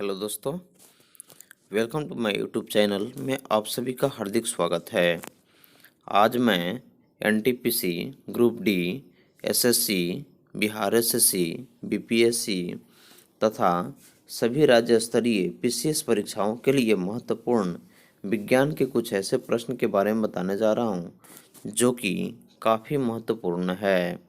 Hello दोस्तों, welcome to my YouTube channel में आप सभी का हार्दिक स्वागत है। आज मैं NTPC, group D, SSC, Bihar SSC, BPSC तथा सभी राज्य स्तरीय पीसीएस परीक्षाओं के लिए महत्वपूर्ण विज्ञान के कुछ ऐसे प्रश्न के बारे में बताने जा रहा हूं जो कि काफ़ी महत्वपूर्ण है।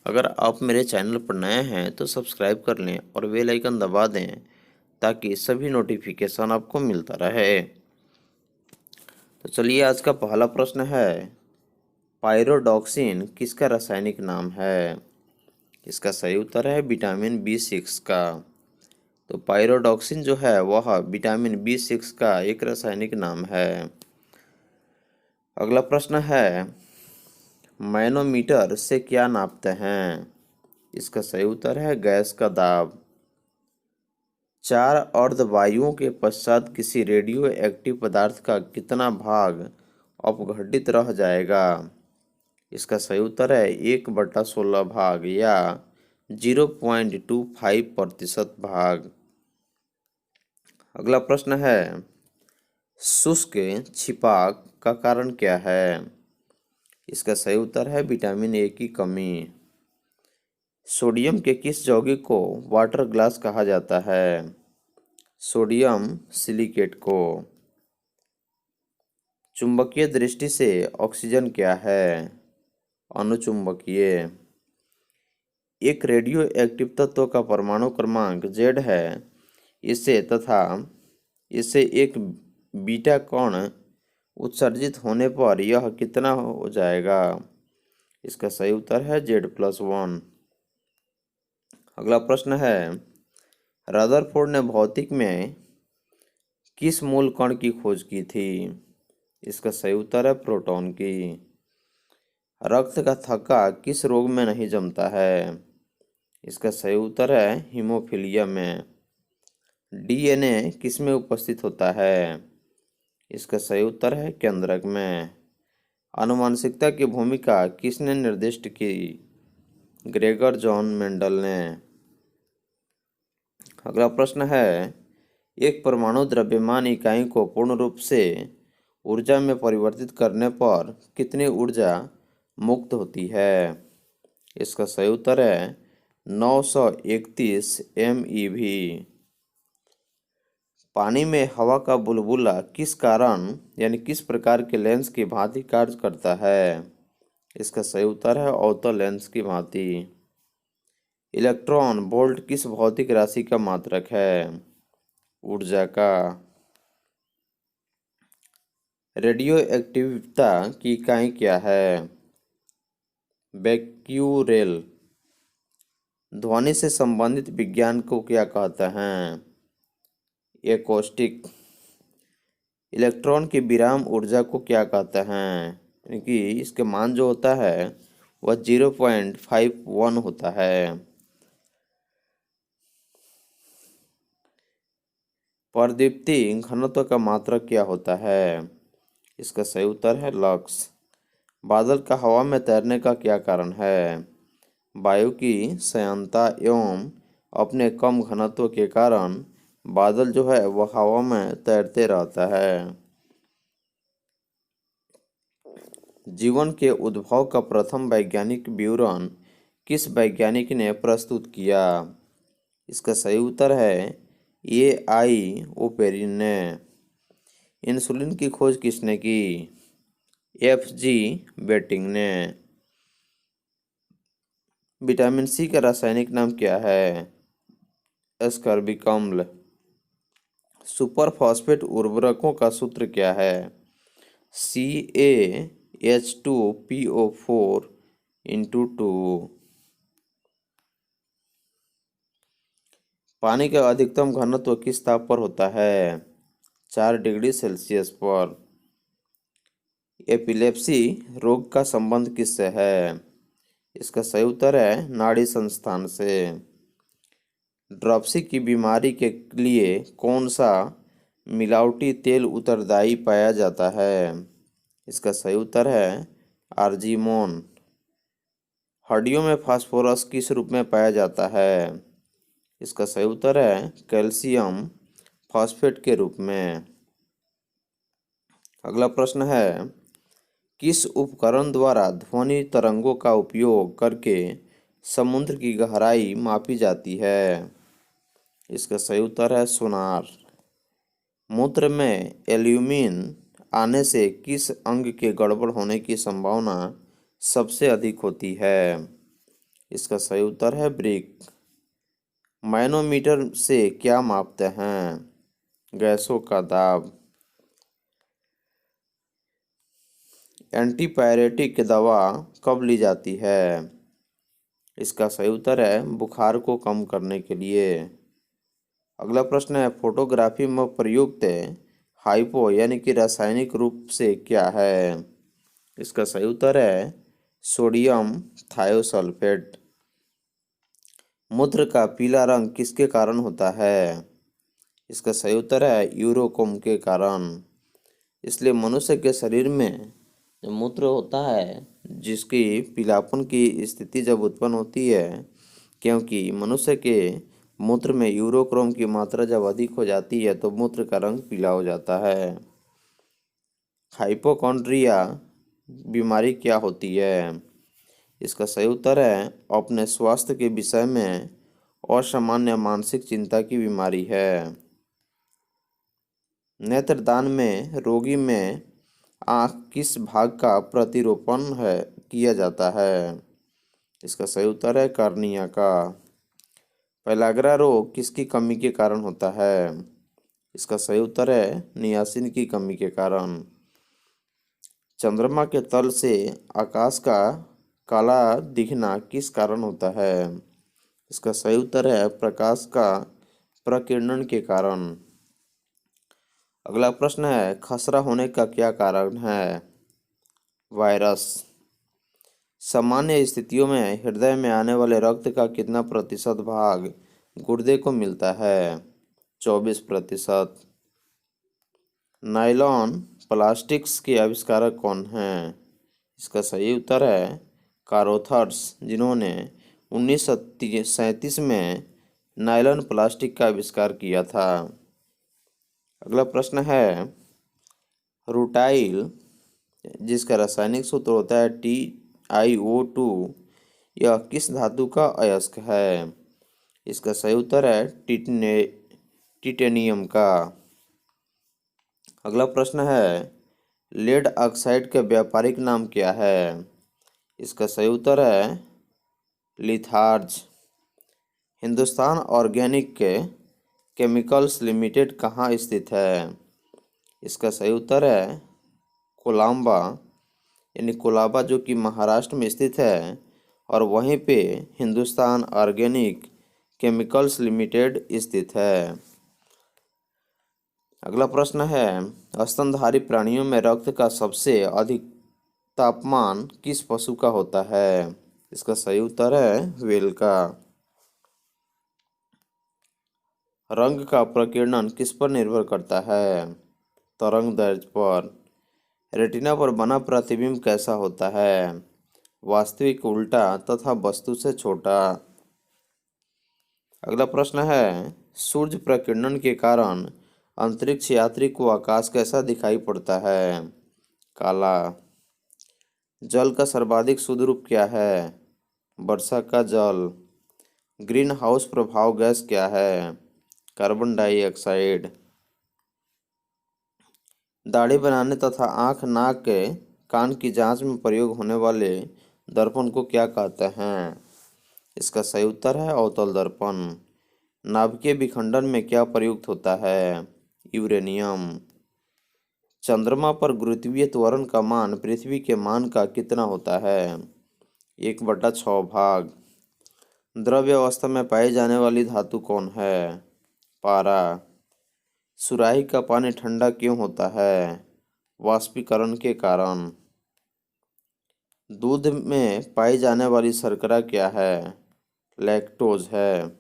अगर आप मेरे चैनल पर नए हैं तो सब्सक्राइब कर लें और बेल आइकन दबा दें ताकि सभी नोटिफिकेशन आपको मिलता रहे। तो चलिए, आज का पहला प्रश्न है, पायरोडॉक्सिन किसका रासायनिक नाम है? इसका सही उत्तर है विटामिन B6 का। तो पायरोडॉक्सिन जो है वह विटामिन B6 का एक रासायनिक नाम है। अगला प्रश्न है, मैनोमीटर से क्या नापते हैं? इसका सही उत्तर है गैस का दाब। 4 अर्धवायुओं के पश्चात किसी रेडियो एक्टिव पदार्थ का कितना भाग अपघटित रह जाएगा? इसका सही उत्तर है 1/16 भाग या 0.25% भाग। अगला प्रश्न है, शुष्क छिपाक का कारण क्या है? इसका सही उत्तर है विटामिन ए की कमी। सोडियम के किस यौगिक को वाटर ग्लास कहा जाता है? सोडियम सिलिकेट को। चुंबकीय दृष्टि से ऑक्सीजन क्या है? अनुचुंबकीय। एक रेडियो एक्टिव तत्व का परमाणु क्रमांक Z है। इसे एक बीटा कण उत्सर्जित होने पर यह कितना हो जाएगा? इसका सही उत्तर है Z+1। अगला प्रश्न है, रदरफोर्ड ने भौतिक में किस मूल कण की खोज की थी? इसका सही उत्तर है प्रोटॉन की। रक्त का थक्का किस रोग में नहीं जमता है? इसका सही उत्तर है हीमोफीलिया में। डीएनए किस में उपस्थित होता है? इसका सही उत्तर है केंद्रक में। आनुवंशिकता की भूमिका किसने निर्दिष्ट की? ग्रेगर जॉन मेंडल ने। अगला प्रश्न है, एक परमाणु द्रव्यमान इकाई को पूर्ण रूप से ऊर्जा में परिवर्तित करने पर कितनी ऊर्जा मुक्त होती है? इसका सही उत्तर है 931 MeV। पानी में हवा का बुलबुला किस कारण यानी किस प्रकार के लेंस की भांति कार्य करता है? इसका सही उत्तर है अवतल लेंस की भांति। इलेक्ट्रॉन वोल्ट किस भौतिक राशि का मात्रक है? ऊर्जा का। रेडियो एक्टिविता की इकाई क्या है? बेक्यूरेल। ध्वनि से संबंधित विज्ञान को क्या कहते हैं? एकॉस्टिक। इलेक्ट्रॉन की विराम ऊर्जा को क्या कहते हैं? यानी कि इसके मान जो होता है वह 0.51 होता है। प्रदीप्ति घनत्व का मात्रक क्या होता है? इसका सही उत्तर है लक्स। बादल का हवा में तैरने का क्या कारण है? वायु की श्यानता एवं अपने कम घनत्व के कारण बादल जो है वह हवा में तैरते रहता है। जीवन के उद्भव का प्रथम वैज्ञानिक विवरण किस वैज्ञानिक ने प्रस्तुत किया? इसका सही उत्तर है AI ओपेरिन ने। इंसुलिन की खोज किसने की? FG बेटिंग ने। विटामिन C का रासायनिक नाम क्या है? एस्कॉर्बिक अम्ल। सुपर फॉस्फेट उर्वरकों का सूत्र क्या है? CaH2PO4 × 2। पानी का अधिकतम घनत्व किस ताप पर होता है? 4 डिग्री सेल्सियस पर। एपिलेप्सी रोग का संबंध किससे है? इसका सही उत्तर है नाड़ी संस्थान से। ड्रॉप्सी की बीमारी के लिए कौन सा मिलावटी तेल उत्तरदायी पाया जाता है? इसका सही उत्तर है आर्जिमोन। हड्डियों में फास्फोरस किस रूप में पाया जाता है? इसका सही उत्तर है कैल्शियम फॉस्फेट के रूप में। अगला प्रश्न है, किस उपकरण द्वारा ध्वनि तरंगों का उपयोग करके समुद्र की गहराई मापी जाती है? इसका सही उत्तर है सोनार। मूत्र में एल्यूमिन आने से किस अंग के गड़बड़ होने की संभावना सबसे अधिक होती है? इसका सही उत्तर है ब्रिक। मैनोमीटर से क्या मापते हैं? गैसों का दाब। एंटीपायरेटिक दवा कब ली जाती है? इसका सही उत्तर है बुखार को कम करने के लिए। अगला प्रश्न है, फोटोग्राफी में प्रयुक्त हाइपो यानी कि रासायनिक रूप से क्या है? इसका सही उत्तर है सोडियम थायोसल्फेट। मूत्र का पीला रंग किसके कारण होता है? इसका सही उत्तर है यूरोकोम के कारण। इसलिए मनुष्य के शरीर में जो मूत्र होता है, जिसकी पीलापन की स्थिति जब उत्पन्न होती है, क्योंकि मनुष्य के मूत्र में यूरोक्रोम की मात्रा जब अधिक हो जाती है तो मूत्र का रंग पीला हो जाता है। हाइपोकॉन्ड्रिया बीमारी क्या होती है? इसका सही उत्तर है अपने स्वास्थ्य के विषय में असामान्य मानसिक चिंता की बीमारी है। नेत्रदान में रोगी में आँख किस भाग का प्रतिरोपण किया जाता है? इसका सही उत्तर है कार्निया का। पेलाग्रा रोग किसकी कमी के कारण होता है? इसका सही उत्तर है नियासिन की कमी के कारण। चंद्रमा के तल से आकाश का काला दिखना किस कारण होता है? इसका सही उत्तर है प्रकाश का प्रकीर्णन के कारण। अगला प्रश्न है, खसरा होने का क्या कारण है? वायरस। सामान्य स्थितियों में हृदय में आने वाले रक्त का कितना प्रतिशत भाग गुर्दे को मिलता है? 24%। नायलॉन प्लास्टिक्स के आविष्कारक कौन हैं? इसका सही उत्तर है कारोथर्स, जिन्होंने 1937 में नायलॉन प्लास्टिक का आविष्कार किया था। अगला प्रश्न है, रूटाइल जिसका रासायनिक सूत्र होता है TiO2, यह किस धातु का अयस्क है? इसका सही उत्तर है टिटेनियम का। अगला प्रश्न है, लेड ऑक्साइड का व्यापारिक नाम क्या है? इसका सही उत्तर है litharge. Hindustan organic chemicals limited कहाँ स्थित है? इसका सही उत्तर है कोलाबा, यानी कोलाबा, जो कि महाराष्ट्र में स्थित है, और वहीं पे हिंदुस्तान ऑर्गेनिक केमिकल्स लिमिटेड स्थित है। अगला प्रश्न है, स्तनधारी प्राणियों में रक्त का सबसे अधिक तापमान किस पशु का होता है? इसका सही उत्तर है व्हेल का। रंग का प्रकीर्णन किस पर निर्भर करता है? तरंग दैर्ध्य पर। रेटिना पर बना प्रतिबिंब कैसा होता है? वास्तविक, उल्टा तथा वस्तु से छोटा। अगला प्रश्न है, सूर्य प्रकीर्णन के कारण अंतरिक्ष यात्री को आकाश कैसा दिखाई पड़ता है? काला। जल का सर्वाधिक शुद्ध रूप क्या है? वर्षा का जल। ग्रीन हाउस प्रभाव गैस क्या है? Carbon dioxide. दाढ़ी बनाने तथा आँख, नाक, कान की जांच में प्रयोग होने वाले दर्पण को क्या कहते हैं? इसका सही उत्तर है अवतल दर्पण। नाभिकीय विखंडन में क्या प्रयुक्त होता है? यूरेनियम। चंद्रमा पर गुरुत्वीय त्वरण का मान पृथ्वी के मान का कितना होता है? 1/6 भाग। द्रव्य अवस्था में पाई जाने वाली धातु कौन है? पारा। सुराही का पानी ठंडा क्यों होता है? वाष्पीकरण के कारण। दूध में पाई जाने वाली शर्करा क्या है? लैक्टोज है।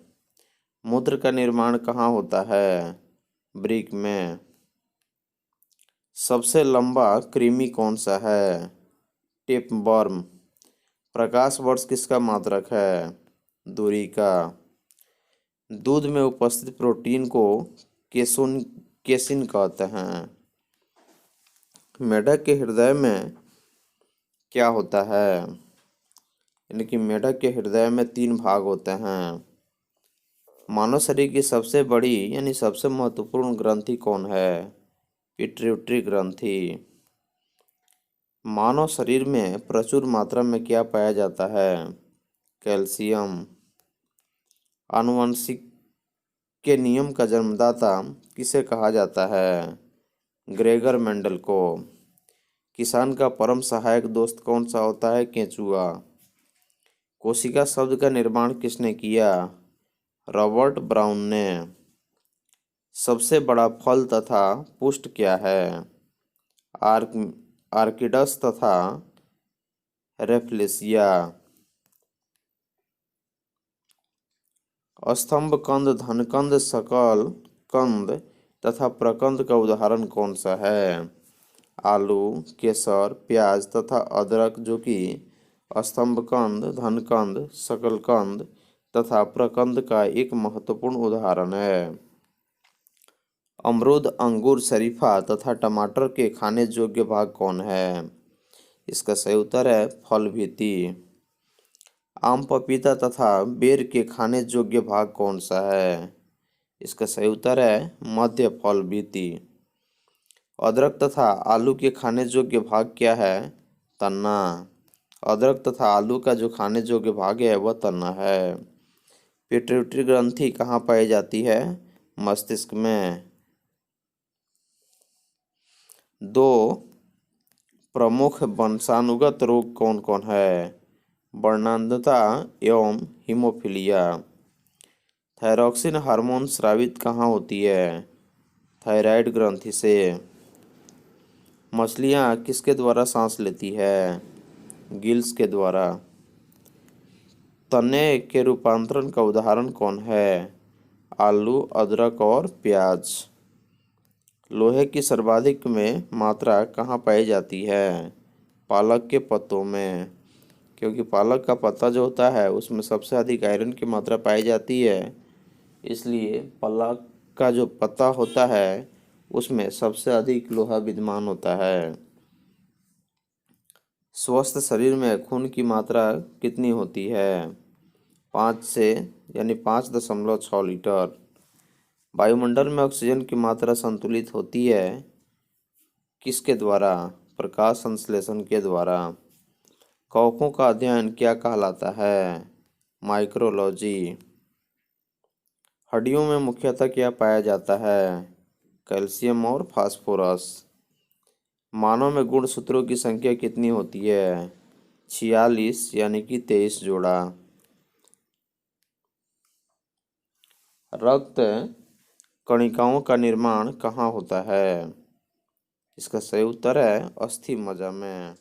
मूत्र का निर्माण कहाँ होता है? ब्रिक में। सबसे लंबा कृमि कौन सा है? टेपवर्म। प्रकाश वर्ष किसका मात्रक है? दूरी का। दूध में उपस्थित प्रोटीन को केसुन केसिन कहते हैं। मेढक के हृदय में क्या होता है? यानी कि मेढक के हृदय में 3 भाग होते हैं। मानव शरीर की सबसे बड़ी यानी सबसे महत्वपूर्ण ग्रंथि कौन है? पिट्यूटरी ग्रंथि। मानव शरीर में प्रचुर मात्रा में क्या पाया जाता है? कैल्शियम। आनुवंशिक के नियम का जन्मदाता किसे कहा जाता है? ग्रेगर मेंडल को। किसान का परम सहायक दोस्त कौन सा होता है? केंचुआ। कोशिका शब्द का निर्माण किसने किया? रॉबर्ट ब्राउन ने। सबसे बड़ा फल तथा पुष्ट क्या है? आर्किडस तथा रेफ्लेसिया। स्तंभ कंद, धनकंद, सकल कंद तथा प्रकंद का उदाहरण कौन सा है? आलू, केसर, प्याज तथा अदरक, जो कि स्तंभकंद, धनकंद, सकलकंद तथा प्रकंद का एक महत्वपूर्ण उदाहरण है। अमरूद, अंगूर, शरीफा तथा टमाटर के खाने योग्य भाग कौन है? इसका सही उत्तर है फल भीति। आम, पपीता तथा बेर के खाने योग्य भाग कौन सा है? इसका सही उत्तर है मध्य फल भीति। अदरक तथा आलू के खाने योग्य भाग क्या है? तना। अदरक तथा आलू का जो खाने योग्य भाग है वह तना है। पिट्यूटरी ग्रंथि कहाँ पाई जाती है? मस्तिष्क में। 2 प्रमुख वंशानुगत रोग कौन कौन है? वर्णांधता एवं हीमोफीलिया। थायरॉक्सिन हार्मोन स्रावित कहाँ होती है? थायराइड ग्रंथि से। मछलियाँ किसके द्वारा सांस लेती है? गिल्स के द्वारा। तने के रूपांतरण का उदाहरण कौन है? आलू, अदरक और प्याज। लोहे की सर्वाधिक में मात्रा कहाँ पाई जाती है? पालक के पत्तों में, क्योंकि पालक का पत्ता जो होता है उसमें सबसे अधिक आयरन की मात्रा पाई जाती है, इसलिए पालक का जो पत्ता होता है उसमें सबसे अधिक लोहा विद्यमान होता है। स्वस्थ शरीर में खून की मात्रा कितनी होती है? 5 से यानी 5.6 लीटर। वायुमंडल में ऑक्सीजन की मात्रा संतुलित होती है किसके द्वारा? प्रकाश संश्लेषण के द्वारा। कवकों का अध्ययन क्या कहलाता है? माइक्रोलॉजी। हड्डियों में मुख्यतः क्या पाया जाता है? कैल्शियम और फास्फोरस। मानव में गुणसूत्रों की संख्या कितनी होती है? 46 यानी कि 23 जोड़ा। रक्त कणिकाओं का निर्माण कहाँ होता है? इसका सही उत्तर है अस्थि मज्जा में।